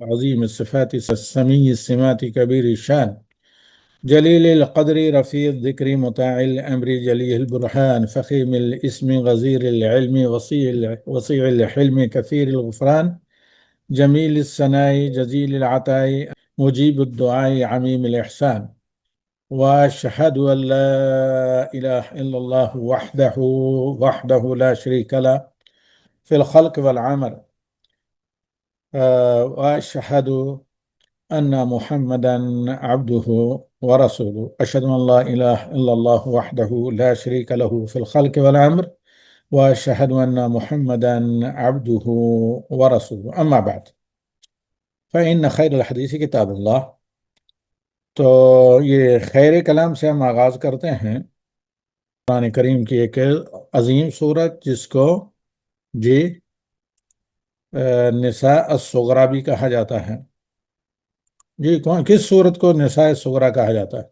عظيم الصفات السمي السمات كبير الشان جليل القدر رفيع الذكر مطاع الأمر جليه البرهان فخيم الاسم غزير العلم وصيع الحلم كثير الغفران جميل الثناء جزيل العطاء مجيب الدعاء عميم الإحسان. وأشهد أن لا إله إلا الله وحده لا شريك له في الخلق والعمل. وأشهد أن محمدا عبده ورسوله. أشهد أن لا إله إلا الله وحده لا شريك له في الخلق والأمر وأشهد أن محمدا عبده ورسوله. أما بعد فإن خير الحديث كتاب الله. تو یہ خیر کلام سے ہم آغاز کرتے ہیں قرآن کریم کی ایک عظیم سورت جس کو نساء الصغرا بھی کہا جاتا ہے۔ کس سورت کو نساء الصغرا کہا جاتا ہے؟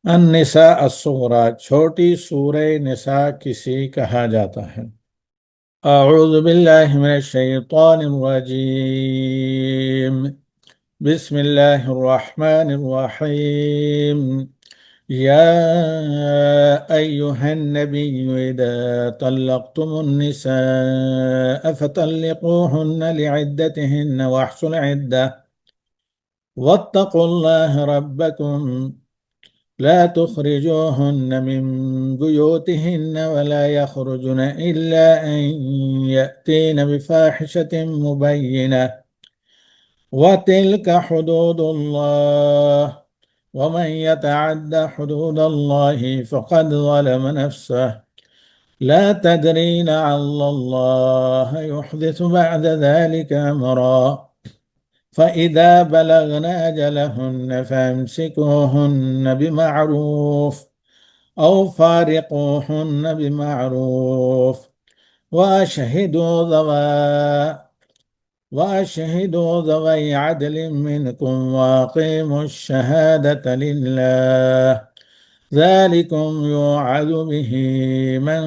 النساء الصغرا، چھوٹی سورہ نساء کسی کہا جاتا ہے۔ اعوذ باللہ من الشیطان الرجیم، بسم اللہ الرحمن الرحیم۔ یا ایہا النبی اذا طلقتم النساء فطلقوهن لعدتهن واحصوا العدة واتقوا الله ربكم لا تخرجوهن من بيوتهن ولا يخرجن إلا أن يأتين بفاحشة مبينة وتلك حدود الله ومن يتعد حدود الله فقد ظلم نفسه لا تدري لعل الله يحدث بعد ذلك أمرا فإذا بلغن أجلهن فامسكوهن بمعروف أو فارقوهن بمعروف وأشهدوا ذوي عدل منكم وأقيموا الشهادة لله ذلكم يوعظ به من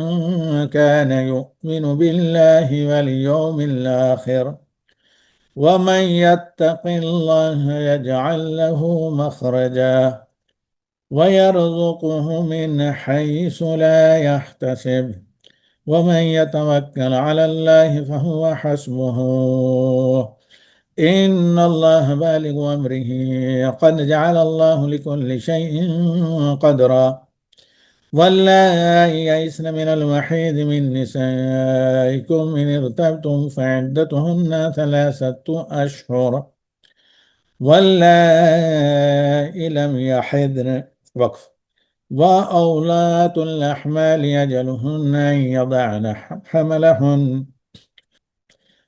كان يؤمن بالله واليوم الآخر ومن يتق الله يجعل له مخرجا ويرزقه من حيث لا يحتسب ومن يتوكل على الله فهو حسبه إن الله بالغ أمره قد جعل الله لكل شيء قدرا واللائي يئسن من المحيض من نسائكم إن ارتبتم فعدتهن 3 أشهر واللائي لم يحضن وقف وأولاة الأحمال أجلهن أن يضعن حملهن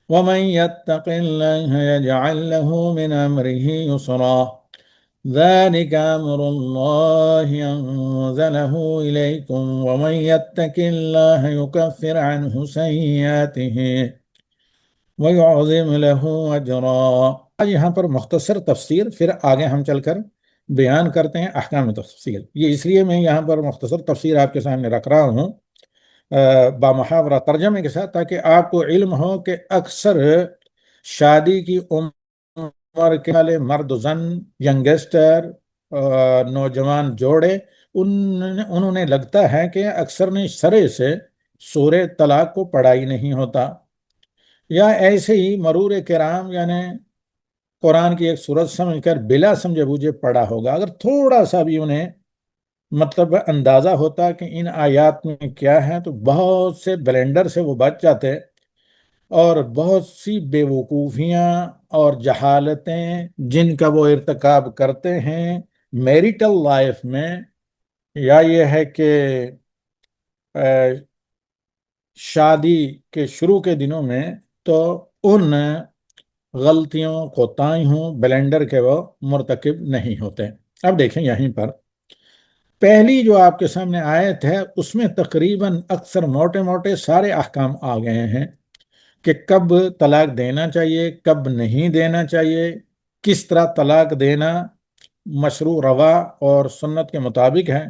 ومن يتق الله يجعل له من أمره يسرا ذلك أمر الله أنزله إليكم ومن يتق الله يكفر عنه سيئاته ويعظم له أجرا۔ آج یہاں پر مختصر تفسیر، پھر آگے ہم چل کر بیان کرتے ہیں احکام تفصیل۔ یہ اس لیے میں یہاں پر مختصر تفسیر آپ کے سامنے رکھ رہا ہوں بامحاورہ ترجمے کے ساتھ، تاکہ آپ کو علم ہو کہ اکثر شادی کی عمر کے والے مرد و زن، ینگسٹر، نوجوان جوڑے، انہوں نے لگتا ہے کہ اکثر نے سرے سے سورہ طلاق کو پڑھا ہی نہیں ہوتا، یا ایسے ہی مرور کرام یعنی قرآن کی ایک سورت سمجھ کر بلا سمجھے بوجھے پڑھا ہوگا۔ اگر تھوڑا سا بھی انہیں مطلب اندازہ ہوتا کہ ان آیات میں کیا ہے تو بہت سے بلینڈر سے وہ بچ جاتے، اور بہت سی بے وقوفیاں اور جہالتیں جن کا وہ ارتکاب کرتے ہیں میریٹل لائف میں، یا یہ ہے کہ شادی کے شروع کے دنوں میں، تو ان غلطیوں کوتاہیوں بلینڈر کے وہ مرتکب نہیں ہوتے۔ اب دیکھیں یہیں پر پہلی جو آپ کے سامنے آیت ہے، اس میں تقریباً اکثر موٹے موٹے سارے احکام آ گئے ہیں کہ کب طلاق دینا چاہیے، کب نہیں دینا چاہیے، کس طرح طلاق دینا مشروع روا اور سنت کے مطابق ہے،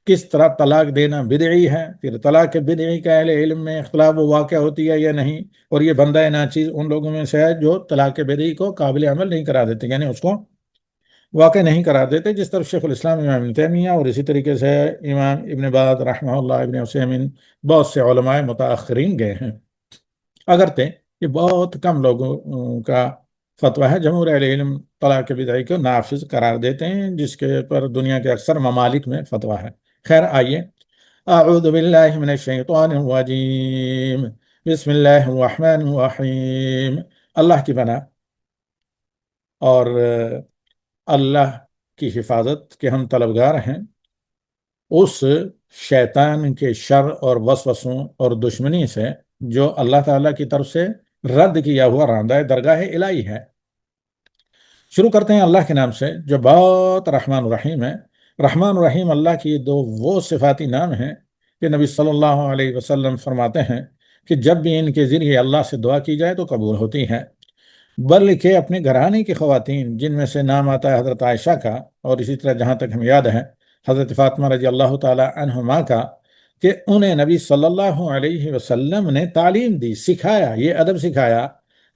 کس طرح طلاق دینا بدعی ہے، پھر طلاق بدعی کا اہل علم میں اختلاف وہ واقع ہوتی ہے یا نہیں، اور یہ بندہ ناچیز ان لوگوں میں سے ہے جو طلاق بدعی کو قابل عمل نہیں کرا دیتے، یعنی اس کو واقع نہیں قرار دیتے، جس طرح شیخ الاسلام امام ابن تیمیہ اور اسی طریقے سے امام ابن باز رحمہ اللہ، ابن عثیمین، بہت سے علماء متاخرین گئے ہیں۔ اگرچہ یہ بہت کم لوگوں کا فتویٰ ہے، جمہور اہل علم طلاق بدعی کو نافذ قرار دیتے ہیں، جس کے پر دنیا کے اکثر ممالک میں فتویٰ ہے۔ خیر آئیے، اعوذ باللہ من الشیطان الرجیم، بسم اللہ الرحمن الرحیم، اللہ کی پناہ اور اللہ کی حفاظت کے ہم طلبگار ہیں اس شیطان کے شر اور وسوسوں اور دشمنی سے جو اللہ تعالیٰ کی طرف سے رد کیا ہوا راندہ درگاہ الہی ہے۔ شروع کرتے ہیں اللہ کے نام سے جو بہت رحمان الرحیم ہے۔ رحمان الرحیم اللہ کی دو وہ صفاتی نام ہیں کہ نبی صلی اللہ علیہ وسلم فرماتے ہیں کہ جب بھی ان کے ذریعے اللہ سے دعا کی جائے تو قبول ہوتی ہے، بلکہ اپنے گھرانے کی خواتین جن میں سے نام آتا ہے حضرت عائشہ کا، اور اسی طرح جہاں تک ہمیں یاد ہے حضرت فاطمہ رضی اللہ تعالی عنہما کا، کہ انہیں نبی صلی اللہ علیہ وسلم نے تعلیم دی، سکھایا، یہ ادب سکھایا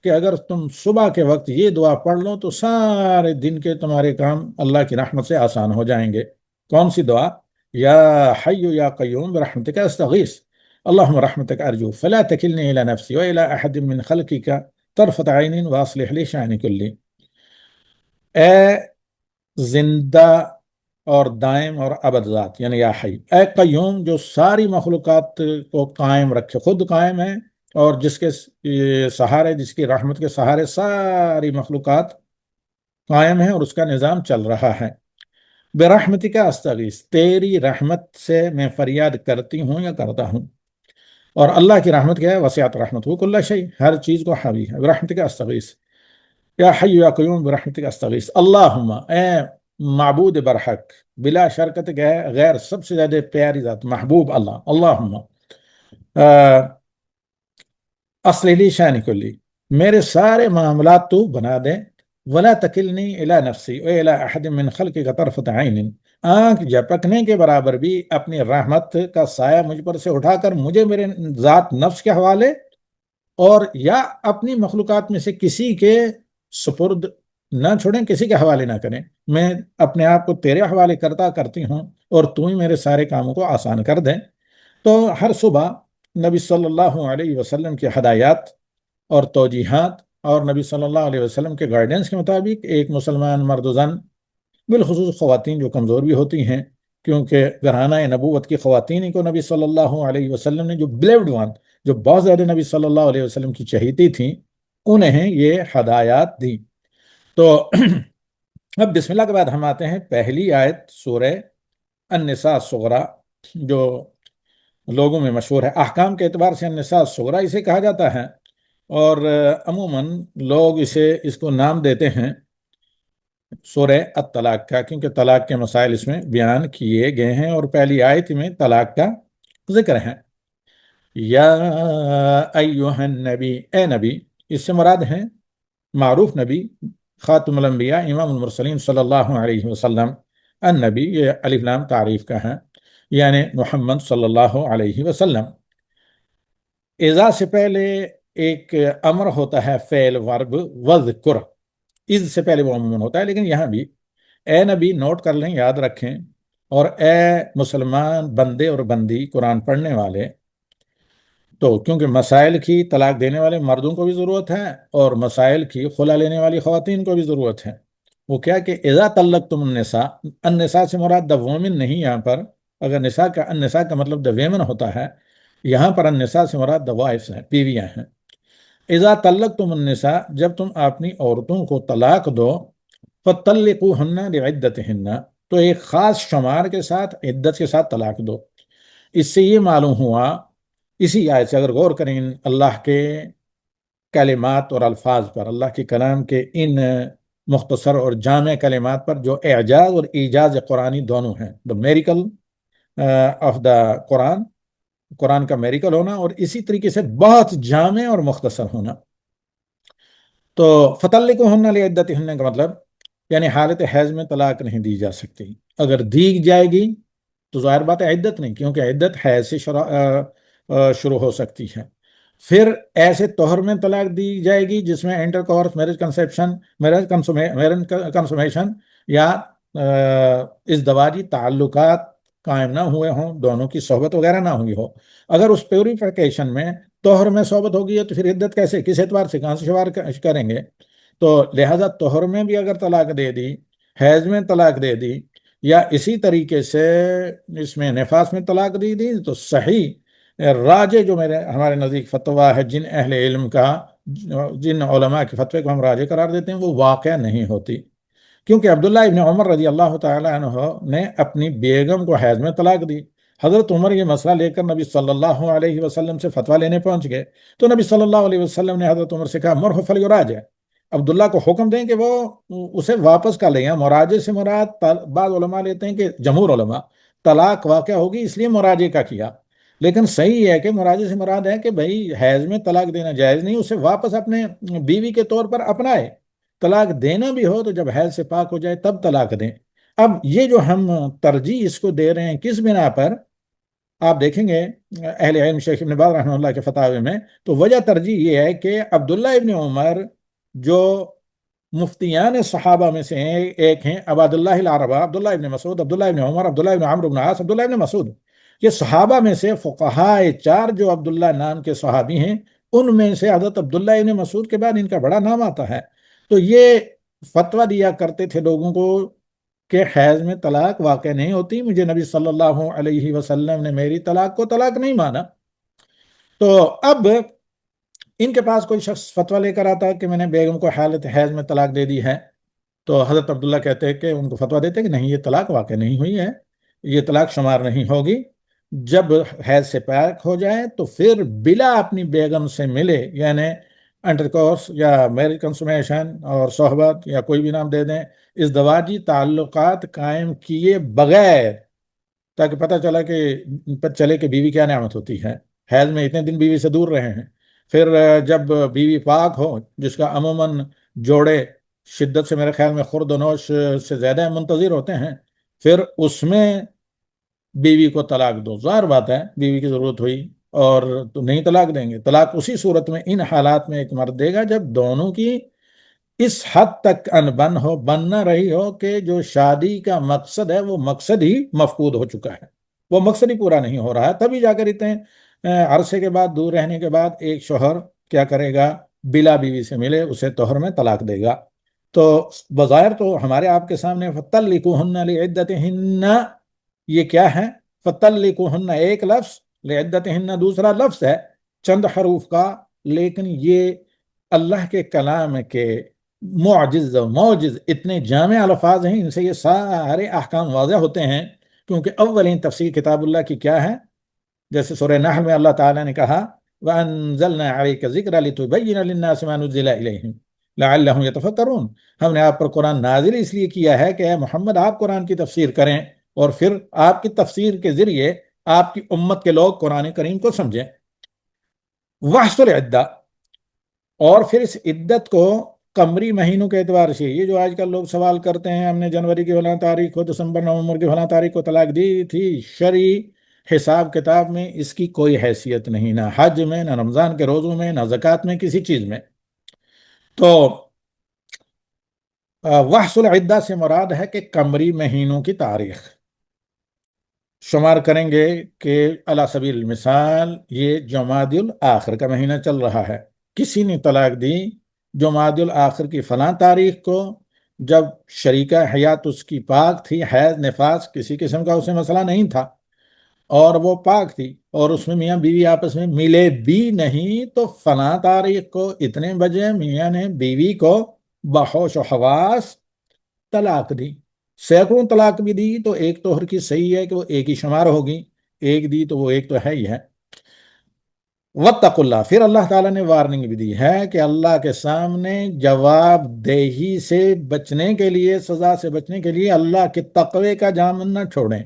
کہ اگر تم صبح کے وقت یہ دعا پڑھ لو تو سارے دن کے تمہارے کام اللہ کی رحمت سے آسان ہو جائیں گے۔ کون سی دعا؟ یا حی یا قیوم برحمتک استغیث، اللہم رحمتک ارجو فلا تکلنی الی نفسی والی احد من خلقک طرفت عین واصلح لی شأنی کلی، اے زندہ اور دائم اور ابد ذات، یعنی یا حی، اے قیوم جو ساری مخلوقات کو قائم رکھے، خود قائم ہے اور جس کے سہارے، جس کی رحمت کے سہارے ساری مخلوقات قائم ہیں اور اس کا نظام چل رہا ہے۔ برحمتک استغیث، تیری رحمت سے میں فریاد کرتی ہوں یا کرتا ہوں، اور اللہ کی رحمت کیا ہے؟ وسعت رحمت وہ کل شیء، ہر چیز کو حاوی ہے۔ برحمتک استغیث، یا حی یا قیوم برحمتک استغیث، اللہم، اے معبود برحق بلا شرکت کے غیر سب سے زیادہ پیاری ذات محبوب اللہ، اللہم اصلح لی شأنی کلی، میرے سارے معاملات تو بنا دے، ولا تکلنی الی نفسی والی احد من خلقک طرفت عین، آنکھ جھپکنے کے برابر بھی اپنی رحمت کا سایہ مجھ پر سے اٹھا کر مجھے میرے ذات نفس کے حوالے اور یا اپنی مخلوقات میں سے کسی کے سپرد نہ چھوڑیں، کسی کے حوالے نہ کریں، میں اپنے آپ کو تیرے حوالے کرتی ہوں اور تو ہی میرے سارے کاموں کو آسان کر دیں۔ تو ہر صبح نبی صلی اللہ علیہ وسلم کی ہدایات اور توجیحات اور نبی صلی اللہ علیہ وسلم کے گائیڈنس کے مطابق ایک مسلمان مرد و زن، بالخصوص خواتین جو کمزور بھی ہوتی ہیں، کیونکہ گھرانہ نبوت کی خواتین کو نبی صلی اللہ علیہ وسلم نے جو بلیوڈ وان، جو بہت زیادہ نبی صلی اللہ علیہ وسلم کی چہیتی تھیں، انہیں یہ ہدایات دی۔ تو اب بسم اللہ کے بعد ہم آتے ہیں پہلی آیت سورہ النساء الصغریٰ، جو لوگوں میں مشہور ہے۔ احکام کے اعتبار سے النساء الصغریٰ اسے کہا جاتا ہے، اور عموماً لوگ اس کو نام دیتے ہیں سورہ الطلاق کا، کیونکہ طلاق کے مسائل اس میں بیان کیے گئے ہیں اور پہلی آیت میں طلاق کا ذکر ہے۔ یا ایہا النبی، اے نبی، اس سے مراد ہیں معروف نبی، خاتم الانبیاء، امام المرسلین صلی اللہ علیہ وسلم۔ النبی یہ الف لام تعریف کا ہے، یعنی محمد صلی اللہ علیہ وسلم۔ اذا سے پہلے ایک امر ہوتا ہے، فعل ورب، وذکر، اذ سے پہلے وہ عموماً ہوتا ہے، لیکن یہاں بھی اے نبی نوٹ کر لیں، یاد رکھیں، اور اے مسلمان بندے اور بندی قرآن پڑھنے والے، تو کیونکہ مسائل کی طلاق دینے والے مردوں کو بھی ضرورت ہے اور مسائل کی خلا لینے والی خواتین کو بھی ضرورت ہے۔ وہ کیا کہ اذا طلقتم النساء، النساء سے مراد دا وومن نہیں، یہاں پر اگر النساء کا مطلب دا ویمن ہوتا ہے، یہاں پر النساء سے مراد دا وائفز ہیں، بیویاں ہیں۔ اذا طلقتم النساء، جب تم اپنی عورتوں کو طلاق دو، فطلقوهن لعدتهن، تو ایک خاص شمار کے ساتھ، عدت کے ساتھ طلاق دو۔ اس سے یہ معلوم ہوا، اسی آیت سے اگر غور کریں اللہ کے کلمات اور الفاظ پر، اللہ کے کلام کے ان مختصر اور جامع کلمات پر جو اعجاز اور ایجاز قرآنی دونوں ہیں، دا میریکل آف دا قرآن، قرآن کا میریکل ہونا، اور اسی طریقے سے بہت جامع اور مختصر ہونا۔ تو فطلقوهن لعدتهن کا مطلب یعنی حالت حیض میں طلاق نہیں دی جا سکتی، اگر دی جائے گی تو ظاہر بات ہے عدت نہیں، کیونکہ عدت حیض سے شروع ہو سکتی ہے۔ پھر ایسے طہر میں طلاق دی جائے گی جس میں intercourse, marriage conception, marriage consummation یا ازدواجی تعلقات قائم نہ ہوئے ہوں، دونوں کی صحبت وغیرہ نہ ہوئی ہو۔ اگر اس پیوریفیکیشن میں طہر میں صحبت ہوگی ہے تو پھر عدت کیسے، کس اعتبار سے، کہاں سے شمار کریں گے؟ تو لہذا طہر میں بھی اگر طلاق دے دی، حیض میں طلاق دے دی، یا اسی طریقے سے اس میں نفاس میں طلاق دی تو صحیح راجے جو ہمارے نزدیک فتویٰ ہے، جن اہل علم کا، جن علماء کے فتوے کو ہم راجے قرار دیتے ہیں، وہ واقع نہیں ہوتی، کیونکہ عبداللہ ابن عمر رضی اللہ تعالی عنہ نے اپنی بیگم کو حیض میں طلاق دی۔ حضرت عمر یہ مسئلہ لے کر نبی صلی اللہ علیہ وسلم سے فتویٰ لینے پہنچ گئے، تو نبی صلی اللہ علیہ وسلم نے حضرت عمر سے کہا مرہ فلیراجع، عبداللہ کو حکم دیں کہ وہ اسے واپس کر لیں۔ مراجع سے مراد بعض علماء لیتے ہیں کہ جمہور علماء طلاق واقع ہوگی اس لیے مراجع کا کیا، لیکن صحیح ہے کہ مراجع سے مراد ہے کہ بھائی حیض میں طلاق دینا جائز نہیں، اسے واپس اپنے بیوی کے طور پر اپنائے۔ طلاق دینا بھی ہو تو جب حیض سے پاک ہو جائے تب طلاق دیں۔ اب یہ جو ہم ترجیح اس کو دے رہے ہیں کس بنا پر، آپ دیکھیں گے اہل علم شیخ ابن باز رحمہ اللہ کے فتاوی میں، تو وجہ ترجیح یہ ہے کہ عبداللہ ابن عمر جو مفتیان صحابہ میں سے ایک ہیں، عباد اللہ العربہ، عبداللہ ابن مسعود، عبداللہ ابن عمر، عبداللہ ابن عمرو بن عاص، عبداللہ ابن مسعود، یہ صحابہ میں سے فقہائے چار جو عبداللہ نام کے صحابی ہیں، ان میں سے حضرت عبداللہ ابن مسعود کے بعد ان کا بڑا نام آتا ہے۔ تو یہ فتویٰ دیا کرتے تھے لوگوں کو کہ حیض میں طلاق واقع نہیں ہوتی، مجھے نبی صلی اللہ علیہ وسلم نے میری طلاق کو طلاق نہیں مانا۔ تو اب ان کے پاس کوئی شخص فتویٰ لے کر آتا کہ میں نے بیگم کو حالت حیض میں طلاق دے دی ہے، تو حضرت عبداللہ کہتے ہیں کہ ان کو فتویٰ دیتے کہ نہیں، یہ طلاق واقع نہیں ہوئی ہے، یہ طلاق شمار نہیں ہوگی۔ جب حیض سے پاک ہو جائے تو پھر بلا اپنی بیگم سے ملے، یعنی انٹرکورس یا میرج کنسومیشن اور صحبت یا کوئی بھی نام دے دیں، ازدواجی تعلقات قائم کیے بغیر، تاکہ پتہ چلے کہ بیوی کیا نعمت ہوتی ہے۔ حیض میں اتنے دن بیوی سے دور رہے ہیں، پھر جب بیوی پاک ہو، جس کا عموماً جوڑے شدت سے میرے خیال میں خورد و نوش سے زیادہ منتظر ہوتے ہیں، پھر اس میں بیوی کو طلاق دو۔ ظاہر بات ہے بیوی کی ضرورت ہوئی اور تو نہیں طلاق دیں گے۔ طلاق اسی صورت میں، ان حالات میں ایک مرد دے گا جب دونوں کی اس حد تک انبن ہو، بن نہ رہی ہو کہ جو شادی کا مقصد ہے وہ مقصد ہی مفقود ہو چکا ہے، وہ مقصد ہی پورا نہیں ہو رہا ہے، تبھی جا کر اتنے عرصے کے بعد، دور رہنے کے بعد، ایک شوہر کیا کرے گا، بلا بیوی سے ملے اسے طہر میں طلاق دے گا۔ تو بظاہر تو ہمارے آپ کے سامنے فَطَلِّقُوهُنَّ لِعِدَّتِهِنَّ، یہ کیا ہے؟ فَطَلِّقُوهُنَّ ایک لفظ، لِعِدَّتِهِنَّ دوسرا لفظ ہے، چند حروف کا، لیکن یہ اللہ کے کلام کے معجز و موجز اتنے جامع الفاظ ہیں، ان سے یہ سارے احکام واضح ہوتے ہیں، کیونکہ اولین تفسیر کتاب اللہ کی کیا ہے؟ جیسے سورہ نحل میں اللہ تعالیٰ نے کہا وَأَنزَلْنَا عَلَيْكَ الذِّكْرَ لِتُبَيِّنَ لِلنَّاسِ مَا نُزِّلَ إِلَيْهِمْ لَعَلَّهُمْ يَتَفَكَّرُونَ، ہم نے آپ پر قرآن نازل اس لیے کیا ہے کہ اے محمد آپ قرآن کی تفسیر کریں، اور پھر آپ کی تفسیر کے ذریعے آپ کی امت کے لوگ قرآن کریم کو سمجھیں۔ وَاحْصُرْ عِدَّةً، اور پھر اس عدت کو قمری مہینوں کے اعتبار سے، یہ جو آج کل لوگ سوال کرتے ہیں ہم نے جنوری کی فلاں تاریخ کو، دسمبر نومبر کی فلاں تاریخ کو طلاق دی تھی، شرعی حساب کتاب میں اس کی کوئی حیثیت نہیں، نہ حج میں، نہ رمضان کے روزوں میں، نہ زکوٰۃ میں، کسی چیز میں۔ تو وحص العدہ سے مراد ہے کہ قمری مہینوں کی تاریخ شمار کریں گے کہ علی سبیل المثال یہ جمادی الاخر کا مہینہ چل رہا ہے، کسی نے طلاق دی جمادی الاخر کی فلاں تاریخ کو، جب شریکہ حیات اس کی پاک تھی، حیض نفاس کسی قسم کا اسے مسئلہ نہیں تھا، اور وہ پاک تھی، اور اس میں میاں بیوی آپس میں ملے بھی نہیں، تو فلاں تاریخ کو اتنے بجے میاں نے بیوی کو بہوش و حواس طلاق دی۔ سینکڑوں طلاق بھی دی تو ایک طہر کی صحیح ہے کہ وہ ایک ہی شمار ہوگی، ایک دی تو وہ ایک تو ہے ہی ہے۔ واتقوا اللہ، پھر اللہ تعالیٰ نے وارننگ بھی دی ہے کہ اللہ کے سامنے جواب دہی سے بچنے کے لیے، سزا سے بچنے کے لیے اللہ کے تقوی کا دامن نہ چھوڑیں،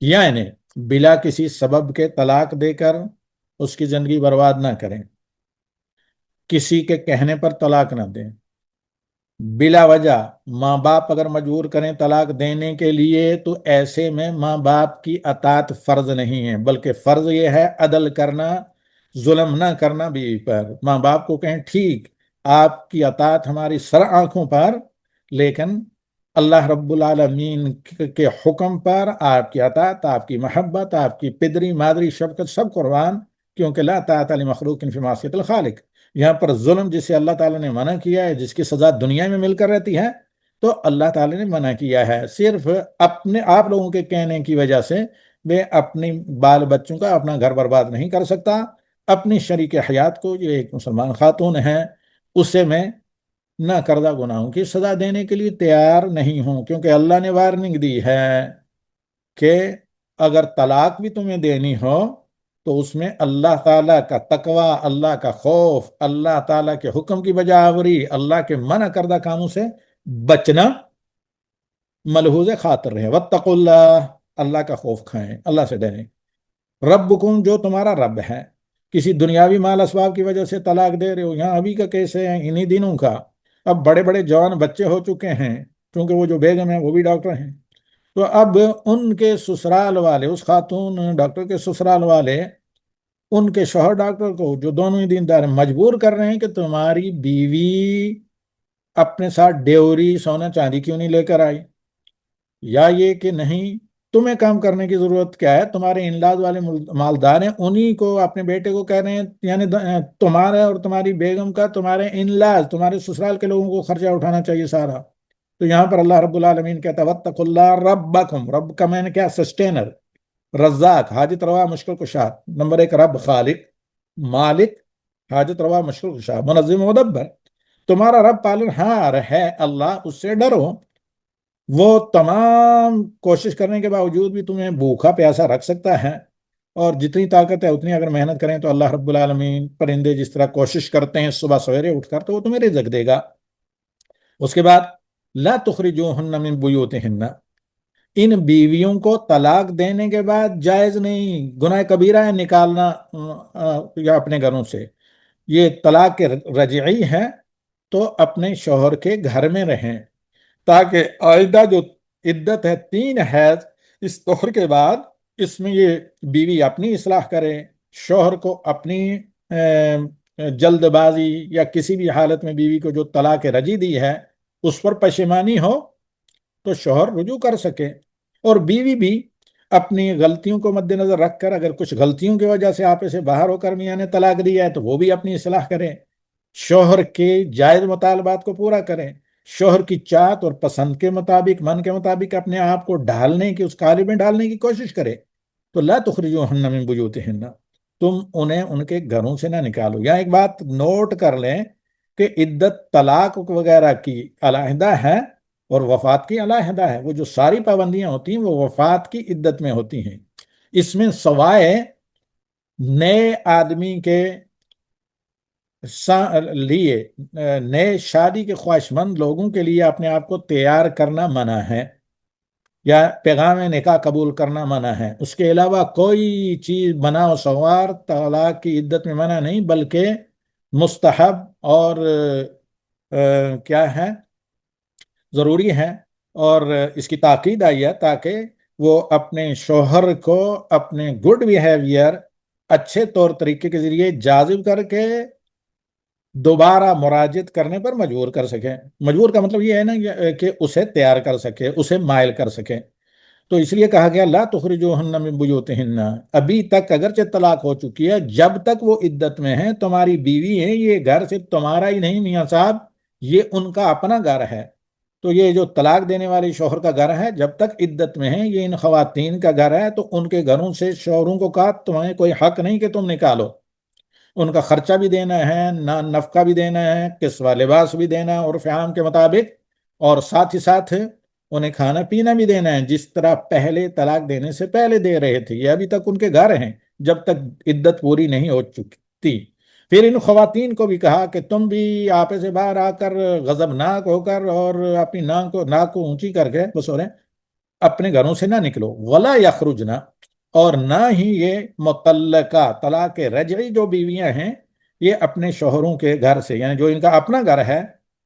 یعنی بلا کسی سبب کے طلاق دے کر اس کی زندگی برباد نہ کریں، کسی کے کہنے پر طلاق نہ دیں، بلا وجہ ماں باپ اگر مجبور کریں طلاق دینے کے لیے تو ایسے میں ماں باپ کی اطاعت فرض نہیں ہے، بلکہ فرض یہ ہے عدل کرنا، ظلم نہ کرنا بیوی پر۔ ماں باپ کو کہیں ٹھیک آپ کی اطاعت ہماری سر آنکھوں پر، لیکن اللہ رب العالمین کے حکم پر آپ کی اطاعت، آپ کی محبت، آپ کی پدری مادری شفقت سب قربان، کیونکہ لا طاعت لمخلوق فی معصیت الخالق۔ یہاں پر ظلم جسے اللہ تعالیٰ نے منع کیا ہے، جس کی سزا دنیا میں مل کر رہتی ہے، تو اللہ تعالیٰ نے منع کیا ہے صرف اپنے آپ لوگوں کے کہنے کی وجہ سے میں اپنی بال بچوں کا اپنا گھر برباد نہیں کر سکتا۔ اپنی شریک حیات کو، یہ ایک مسلمان خاتون ہے، اسے میں نہ کردہ گناہوں کی سزا دینے کے لیے تیار نہیں ہوں، کیونکہ اللہ نے وارننگ دی ہے کہ اگر طلاق بھی تمہیں دینی ہو تو اس میں اللہ تعالیٰ کا تقوی، اللہ کا خوف، اللہ تعالیٰ کے حکم کی بجاوری، اللہ کے منع کردہ کاموں سے بچنا ملحوظ خاطر رہے۔ واتقوا اللہ، اللہ کا خوف کھائیں، اللہ سے ڈریں۔ ربکم، جو تمہارا رب ہے۔ کسی دنیاوی مال اسباب کی وجہ سے طلاق دے رہے ہو، یہاں ابھی کا کیس ہے انہی دنوں کا، اب بڑے بڑے جوان بچے ہو چکے ہیں، کیونکہ وہ جو بیگم ہیں وہ بھی ڈاکٹر ہیں، تو اب ان کے سسرال والے، اس خاتون ڈاکٹر کے سسرال والے ان کے شوہر ڈاکٹر کو، جو دونوں ہی دیندار ہیں، مجبور کر رہے ہیں کہ تمہاری بیوی اپنے ساتھ ڈیوری سونا چاندی کیوں نہیں لے کر آئی، یا یہ کہ نہیں تمہیں کام کرنے کی ضرورت کیا ہے، تمہارے انلاز والے مالدار ہیں، انہی کو اپنے بیٹے کو کہہ رہے ہیں، یعنی تمہارا اور تمہاری بیگم کا تمہارے انلاز، تمہارے سسرال کے لوگوں کو خرچہ اٹھانا چاہیے سارا۔ تو یہاں پر اللہ رب العالمین کہتا ہے واتقوا اللہ ربکم، رب کا میں نے کیا، سسٹینر، رزاق، حاجت روا مشکل کشا۔ نمبر ایک رب، خالق، مالک، حاجت روا مشکل کشا، منظم مدبر۔ تمہارا رب پالنہار ہے اللہ، اس سے ڈرو۔ وہ تمام کوشش کرنے کے باوجود بھی تمہیں بھوکا پیاسا رکھ سکتا ہے، اور جتنی طاقت ہے اتنی اگر محنت کریں تو اللہ رب العالمین، پرندے جس طرح کوشش کرتے ہیں صبح سویرے اٹھ کر، تو وہ تمہیں رزق دے گا۔ اس کے بعد لا تخرجوہن من بیوتہن، ان بیویوں کو طلاق دینے کے بعد جائز نہیں، گناہ کبیرہ ہے نکالنا یا اپنے گھروں سے، یہ طلاق کے رجعی ہے، تو اپنے شوہر کے گھر میں رہیں، تاکہ آئندہ جو عدت ہے 3 حیض اس طہر کے بعد، اس میں یہ بیوی اپنی اصلاح کرے، شوہر کو اپنی جلد بازی یا کسی بھی حالت میں بیوی کو جو طلاق رجعی دی ہے اس پر پشیمانی ہو تو شوہر رجوع کر سکے، اور بیوی بھی اپنی غلطیوں کو مد نظر رکھ کر، اگر کچھ غلطیوں کی وجہ سے آپے سے باہر ہو کر میاں نے طلاق دیا ہے تو وہ بھی اپنی اصلاح کرے، شوہر کے جائز مطالبات کو پورا کریں، شوہر کی چاہت اور پسند کے مطابق، من کے مطابق اپنے آپ کو ڈھالنے کی، اس قالب میں ڈالنے کی کوشش کرے۔ تو لا تخرجوہن من بیوتہن، تم انہیں ان کے گھروں سے نہ نکالو۔ یہاں ایک بات نوٹ کر لیں کہ عدت طلاق وغیرہ کی علیحدہ ہے اور وفات کی علیحدہ ہے، وہ جو ساری پابندیاں ہوتی ہیں وہ وفات کی عدت میں ہوتی ہیں، اس میں سوائے نئے آدمی کے لیے، نئے شادی کے خواہش مند لوگوں کے لیے اپنے آپ کو تیار کرنا منع ہے، یا پیغام نکاح قبول کرنا منع ہے، اس کے علاوہ کوئی چیز بنا و سوار طلاق کی عدت میں منع نہیں، بلکہ مستحب اور کیا ہے، ضروری ہے، اور اس کی تاکید آئی ہے تاکہ وہ اپنے شوہر کو اپنے گڈ بیہیویئر، اچھے طور طریقے کے ذریعے جاذب کر کے دوبارہ مراجعت کرنے پر مجبور کر سکیں۔ مجبور کا مطلب یہ ہے نا کہ اسے تیار کر سکے، اسے مائل کر سکے، تو اس لیے کہا گیا لا تخرجوہن من بیوتہن، ابھی تک اگرچہ طلاق ہو چکی ہے، جب تک وہ عدت میں ہیں، تمہاری بیوی ہے، یہ گھر صرف تمہارا ہی نہیں میاں صاحب، یہ ان کا اپنا گھر ہے، تو یہ جو طلاق دینے والے شوہر کا گھر ہے جب تک عدت میں ہیں، یہ ان خواتین کا گھر ہے، تو ان کے گھروں سے شوہروں کو کہا تمہیں کوئی حق نہیں کہ تم نکالو، ان کا خرچہ بھی دینا ہے، نفقہ بھی دینا ہے، کسوہ لباس بھی دینا ہے عرف عام کے مطابق، اور ساتھ ہی ساتھ انہیں کھانا پینا بھی دینا ہے، جس طرح پہلے طلاق دینے سے پہلے دے رہے تھے، یہ ابھی تک ان کے گھر ہیں جب تک عدت پوری نہیں ہو چکی تھی۔ پھر ان خواتین کو بھی کہا کہ تم بھی آپے سے باہر آ کر غضبناک ہو کر اور اپنی ناک کو اونچی کر کے بسوریں اپنے گھروں سے نہ نکلو، ولا یخرجنا، اور نہ ہی یہ مطلقہ طلاق رجعی جو بیویاں ہیں یہ اپنے شوہروں کے گھر سے، یعنی جو ان کا اپنا گھر ہے